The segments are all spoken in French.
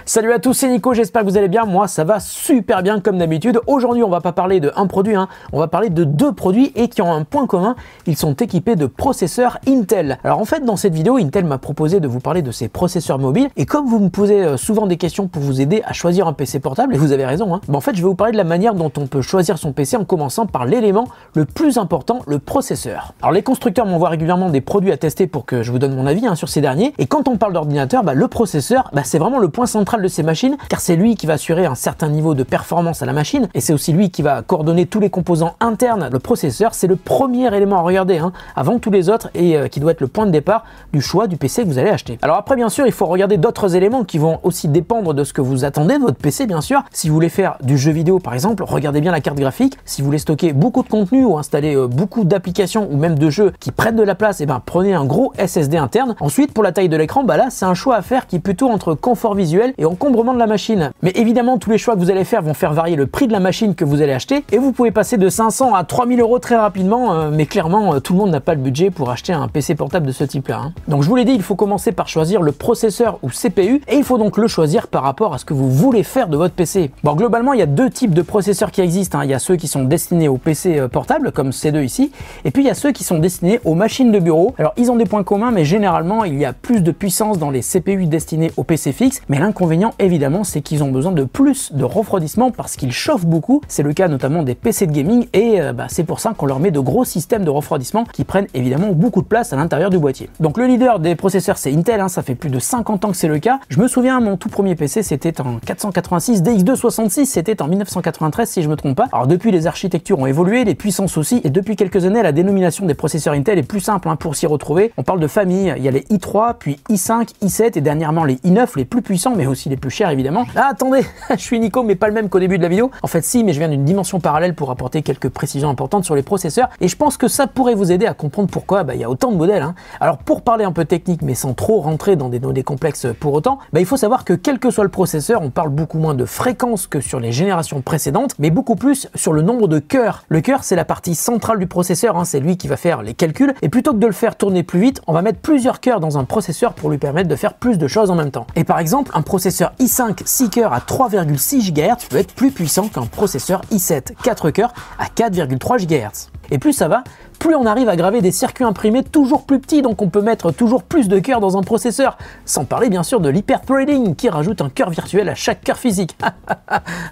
Salut à tous, c'est Nico, j'espère que vous allez bien. Moi ça va super bien comme d'habitude. Aujourd'hui on va pas parler d'un produit, on va parler de deux produits et qui ont un point commun, ils sont équipés de processeurs Intel. Alors en fait dans cette vidéo, Intel m'a proposé de vous parler de ses processeurs mobiles et comme vous me posez souvent des questions pour vous aider à choisir un PC portable, et vous avez raison, en fait je vais vous parler de la manière dont on peut choisir son PC en commençant par l'élément le plus important, le processeur. Alors les constructeurs m'envoient régulièrement des produits à tester pour que je vous donne mon avis sur ces derniers et quand on parle d'ordinateur, le processeur, c'est vraiment le point central de ces machines car c'est lui qui va assurer un certain niveau de performance à la machine et c'est aussi lui qui va coordonner tous les composants internes. Le processeur, c'est le premier élément à regarder avant tous les autres et qui doit être le point de départ du choix du PC que vous allez acheter. Alors après bien sûr il faut regarder d'autres éléments qui vont aussi dépendre de ce que vous attendez de votre PC bien sûr. Si vous voulez faire du jeu vidéo par exemple, regardez bien la carte graphique. Si vous voulez stocker beaucoup de contenu ou installer beaucoup d'applications ou même de jeux qui prennent de la place, prenez un gros SSD interne. Ensuite pour la taille de l'écran, là c'est un choix à faire qui est plutôt entre confort visuel et encombrement de la machine. Mais évidemment tous les choix que vous allez faire vont faire varier le prix de la machine que vous allez acheter et vous pouvez passer de 500 à 3000 euros très rapidement, mais clairement tout le monde n'a pas le budget pour acheter un PC portable de ce type là. Donc je vous l'ai dit, il faut commencer par choisir le processeur ou CPU et il faut donc le choisir par rapport à ce que vous voulez faire de votre PC. Bon globalement il y a deux types de processeurs qui existent, il y a ceux qui sont destinés aux PC portables comme ces deux ici et puis il y a ceux qui sont destinés aux machines de bureau. Alors ils ont des points communs mais généralement il y a plus de puissance dans les CPU destinés au PC fixe, mais l'inconvénient évidemment c'est qu'ils ont besoin de plus de refroidissement parce qu'ils chauffent beaucoup. C'est le cas notamment des PC de gaming et c'est pour ça qu'on leur met de gros systèmes de refroidissement qui prennent évidemment beaucoup de place à l'intérieur du boîtier. Donc le leader des processeurs c'est Intel, ça fait plus de 50 ans que c'est le cas. Je me souviens mon tout premier PC c'était en 486 DX266, c'était en 1993 si je me trompe pas. Alors depuis les architectures ont évolué, les puissances aussi et depuis quelques années la dénomination des processeurs Intel est plus simple pour s'y retrouver. On parle de famille, il y a les i3 puis i5, i7 et dernièrement les i9 les plus puissants mais aussi les plus chers évidemment. Ah attendez, je suis Nico mais pas le même qu'au début de la vidéo. En fait si, mais je viens d'une dimension parallèle pour apporter quelques précisions importantes sur les processeurs et je pense que ça pourrait vous aider à comprendre pourquoi il y a autant de modèles. Alors pour parler un peu technique mais sans trop rentrer dans des données complexes pour autant, il faut savoir que quel que soit le processeur, on parle beaucoup moins de fréquence que sur les générations précédentes mais beaucoup plus sur le nombre de cœurs. Le cœur c'est la partie centrale du processeur, c'est lui qui va faire les calculs et plutôt que de le faire tourner plus vite, on va mettre plusieurs cœurs dans un processeur pour lui permettre de faire plus de choses en même temps. Et par exemple, un processeur i5 6 cœurs à 3,6 GHz peut être plus puissant qu'un processeur i7 4 cœurs à 4,3 GHz. Et plus ça va, plus on arrive à graver des circuits imprimés toujours plus petits, donc on peut mettre toujours plus de cœurs dans un processeur, sans parler bien sûr de l'hyperthreading qui rajoute un cœur virtuel à chaque cœur physique.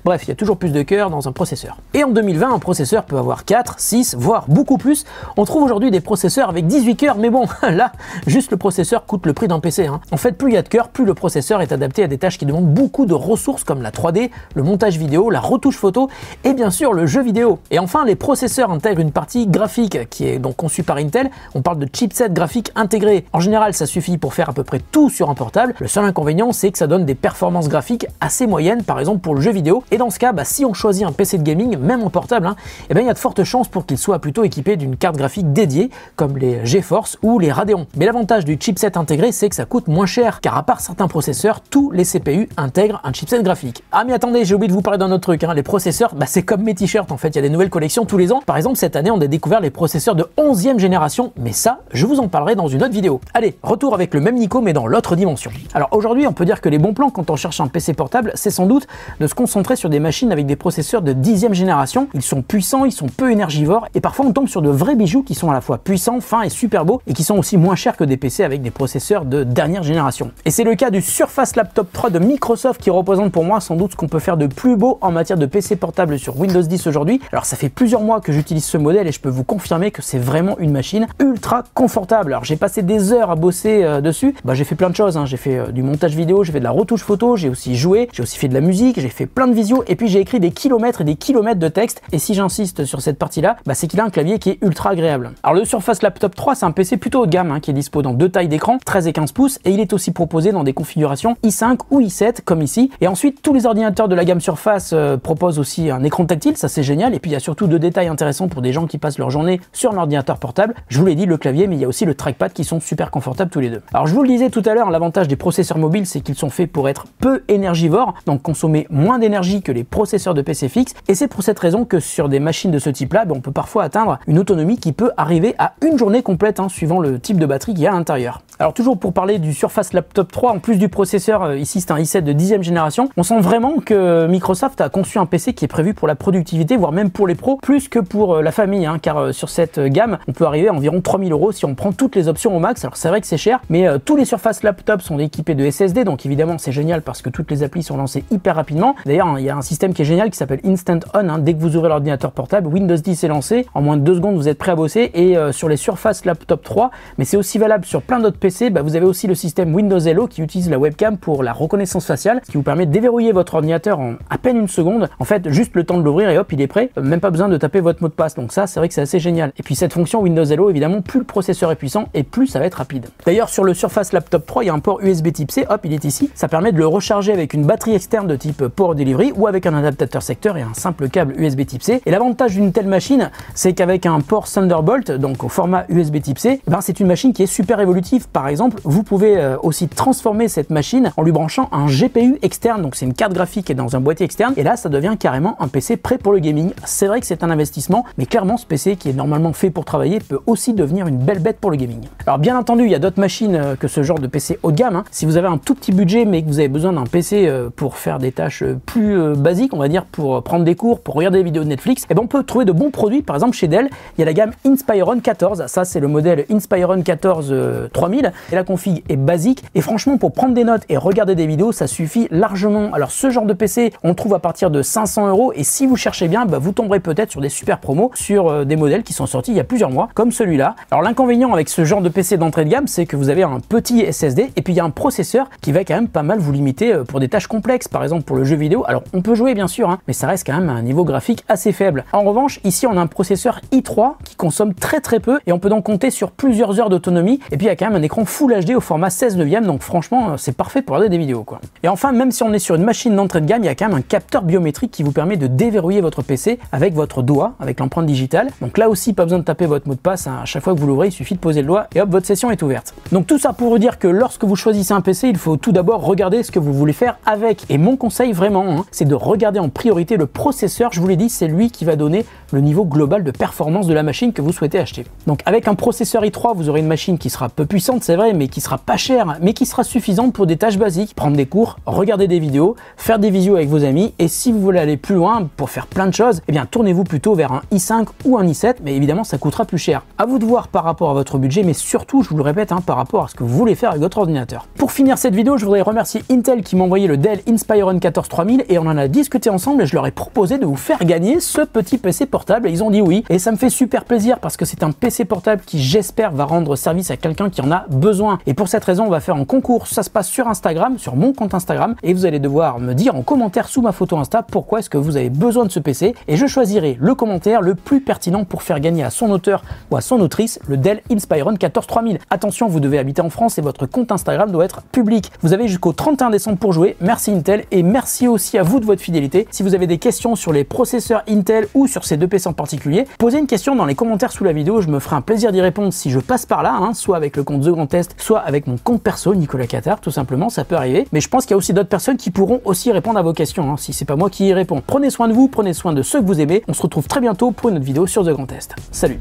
Bref, il y a toujours plus de cœurs dans un processeur. Et en 2020, un processeur peut avoir 4, 6, voire beaucoup plus. On trouve aujourd'hui des processeurs avec 18 cœurs, mais bon, là, juste le processeur coûte le prix d'un PC. En fait, plus il y a de cœurs, plus le processeur est adapté à des tâches qui demandent beaucoup de ressources comme la 3D, le montage vidéo, la retouche photo et bien sûr le jeu vidéo. Et enfin, les processeurs intègrent une partie graphique qui est donc conçue par Intel. On parle de chipset graphique intégré. En général, ça suffit pour faire à peu près tout sur un portable. Le seul inconvénient, c'est que ça donne des performances graphiques assez moyennes, par exemple pour le jeu vidéo. Et dans ce cas, si on choisit un PC de gaming, même en portable, il y a de fortes chances pour qu'il soit plutôt équipé d'une carte graphique dédiée, comme les GeForce ou les Radeon. Mais l'avantage du chipset intégré, c'est que ça coûte moins cher, car à part certains processeurs, tous les CPU intègrent un chipset graphique. Ah mais attendez, j'ai oublié de vous parler d'un autre truc. Les processeurs, c'est comme mes t-shirts en fait. Il y a des nouvelles collections tous les ans. Par exemple, cette année, on a découvert les processeurs de 11e génération, mais ça, je vous en parlerai dans une autre vidéo. Allez, retour avec le même Nico, mais dans l'autre dimension. Alors aujourd'hui, on peut dire que les bons plans quand on cherche un PC portable, c'est sans doute de se concentrer sur des machines avec des processeurs de 10e génération. Ils sont puissants, ils sont peu énergivores, et parfois on tombe sur de vrais bijoux qui sont à la fois puissants, fins et super beaux, et qui sont aussi moins chers que des PC avec des processeurs de dernière génération. Et c'est le cas du Surface Laptop 3 de Microsoft qui représente pour moi sans doute ce qu'on peut faire de plus beau en matière de PC portable sur Windows 10 aujourd'hui. Alors ça fait plusieurs mois que j'utilise ce modèle et je peux vous confirmer que c'est vraiment une machine ultra confortable. Alors j'ai passé des heures à bosser dessus, j'ai fait plein de choses, j'ai fait du montage vidéo, j'ai fait de la retouche photo, j'ai aussi joué, j'ai aussi fait de la musique, j'ai fait plein de visio et puis j'ai écrit des kilomètres et des kilomètres de texte et si j'insiste sur cette partie là, c'est qu'il a un clavier qui est ultra agréable. Alors le Surface Laptop 3 c'est un PC plutôt haut de gamme qui est dispo dans deux tailles d'écran, 13 et 15 pouces et il est aussi proposé dans des configurations i5 ou i7 comme ici et ensuite tous les ordinateurs de la gamme Surface proposent aussi un écran tactile, ça c'est génial et puis il y a surtout deux détails intéressants pour des gens qui passent leur journée sur un ordinateur portable. Je vous l'ai dit, le clavier mais il y a aussi le trackpad qui sont super confortables tous les deux. Alors je vous le disais tout à l'heure, l'avantage des processeurs mobiles c'est qu'ils sont faits pour être peu énergivores, donc consommer moins d'énergie que les processeurs de PC fixe et c'est pour cette raison que sur des machines de ce type là, on peut parfois atteindre une autonomie qui peut arriver à une journée complète suivant le type de batterie qu'il y a à l'intérieur. Alors toujours pour parler du Surface Laptop 3, en plus du processeur, ici c'est un i7 de 10e génération, on sent vraiment que Microsoft a conçu un PC qui est prévu pour la productivité, voire même pour les pros, plus que pour la famille, hein, car sur cette gamme, on peut arriver à environ 3000 € si on prend toutes les options au max. Alors c'est vrai que c'est cher, mais tous les Surface Laptop sont équipés de SSD, donc évidemment c'est génial parce que toutes les applis sont lancées hyper rapidement. D'ailleurs, hein, il y a un système qui est génial qui s'appelle Instant On, hein. Dès que vous ouvrez l'ordinateur portable, Windows 10 est lancé, en moins de 2 secondes vous êtes prêt à bosser. Et sur les Surface Laptop 3, mais c'est aussi valable sur plein d'autres PC, vous avez aussi le système Windows Hello qui utilise la webcam pour la reconnaissance faciale, ce qui vous permet de déverrouiller votre ordinateur en à peine une seconde. En fait, juste le temps de l'ouvrir et hop, il est prêt, même pas besoin de taper votre mot de passe. Donc ça, c'est vrai que c'est assez génial. Et puis cette fonction Windows Hello, évidemment, plus le processeur est puissant et plus ça va être rapide. D'ailleurs, sur le Surface Laptop 3, il y a un port USB type C, hop, il est ici. Ça permet de le recharger avec une batterie externe de type Power Delivery ou avec un adaptateur secteur et un simple câble USB type C. Et l'avantage d'une telle machine, c'est qu'avec un port Thunderbolt, donc au format USB type C, c'est une machine qui est super évolutive. Par exemple, vous pouvez aussi transformer cette machine en lui branchant un GPU externe, donc c'est une carte graphique qui est dans un boîtier externe, et là ça devient carrément un PC prêt pour le gaming. C'est vrai que c'est un investissement, mais clairement ce PC qui est normalement fait pour travailler peut aussi devenir une belle bête pour le gaming. Alors bien entendu, il y a d'autres machines que ce genre de PC haut de gamme, hein. Si vous avez un tout petit budget mais que vous avez besoin d'un PC pour faire des tâches plus basiques, on va dire, pour prendre des cours, pour regarder des vidéos de Netflix, on peut trouver de bons produits. Par exemple chez Dell, il y a la gamme Inspiron 14, ça c'est le modèle Inspiron 14 3000, et la config est basique, et franchement pour prendre des notes et regarder des vidéos ça suffit largement. Alors ce genre de PC on le trouve à partir de 500 €, et si vous cherchez bien, vous tomberez peut-être sur des super promos sur des modèles qui sont sortis il y a plusieurs mois, comme celui-là. Alors l'inconvénient avec ce genre de PC d'entrée de gamme, c'est que vous avez un petit SSD, et puis il y a un processeur qui va quand même pas mal vous limiter pour des tâches complexes, par exemple pour le jeu vidéo. Alors on peut jouer bien sûr, hein, mais ça reste quand même à un niveau graphique assez faible. En revanche, ici on a un processeur i3 qui consomme très peu, et on peut donc compter sur plusieurs heures d'autonomie, et puis il y a quand même un écran Full HD au format 16/9, donc franchement c'est parfait pour regarder des vidéos quoi. Et enfin, même si on est sur une machine d'entrée de gamme, il y a quand même un capteur biométrique qui vous permet de déverrouiller votre PC avec votre doigt, avec l'empreinte digitale. Donc là aussi pas besoin de taper votre mot de passe, hein. À chaque fois que vous l'ouvrez, il suffit de poser le doigt et hop, votre session est ouverte. Donc tout ça pour vous dire que lorsque vous choisissez un PC, il faut tout d'abord regarder ce que vous voulez faire avec, et mon conseil vraiment, hein, c'est de regarder en priorité le processeur. Je vous l'ai dit, c'est lui qui va donner le niveau global de performance de la machine que vous souhaitez acheter. Donc avec un processeur i3, vous aurez une machine qui sera peu puissante, c'est vrai, mais qui sera pas chère, mais qui sera suffisante pour des tâches basiques, prendre des cours, regarder des vidéos, faire des visios avec vos amis. Et si vous voulez aller plus loin pour faire plein de choses, tournez-vous plutôt vers un i5 ou un i7, mais évidemment ça coûtera plus cher. À vous de voir par rapport à votre budget, mais surtout, je vous le répète, par rapport à ce que vous voulez faire avec votre ordinateur. Pour finir cette vidéo, je voudrais remercier Intel qui m'a envoyé le Dell Inspiron 14 3000, et on en a discuté ensemble, et je leur ai proposé de vous faire gagner ce petit PC portable, et ils ont dit oui. Et ça me fait super plaisir parce que c'est un PC portable qui, j'espère, va rendre service à quelqu'un qui en a besoin. Et pour cette raison, on va faire un concours. Ça se passe sur Instagram, sur mon compte Instagram, et vous allez devoir me dire en commentaire sous ma photo Insta pourquoi est-ce que vous avez besoin de ce PC, et je choisirai le commentaire le plus pertinent pour faire gagner à son auteur ou à son autrice le Dell Inspiron 14 3000. Attention, vous devez habiter en France et votre compte Instagram doit être public. Vous avez jusqu'au 31 décembre pour jouer. Merci Intel, et merci aussi à vous de votre fidélité. Si vous avez des questions sur les processeurs Intel ou sur ces deux PC en particulier, posez une question dans les commentaires sous la vidéo, je me ferai un plaisir d'y répondre si je passe par là, soit avec le compte The Grand Test, soit avec mon compte perso Nicolas Qatar, tout simplement, ça peut arriver. Mais je pense qu'il y a aussi d'autres personnes qui pourront aussi répondre à vos questions, si c'est pas moi qui y réponds. Prenez soin de vous, prenez soin de ceux que vous aimez. On se retrouve très bientôt pour une autre vidéo sur The Grand Test. Salut!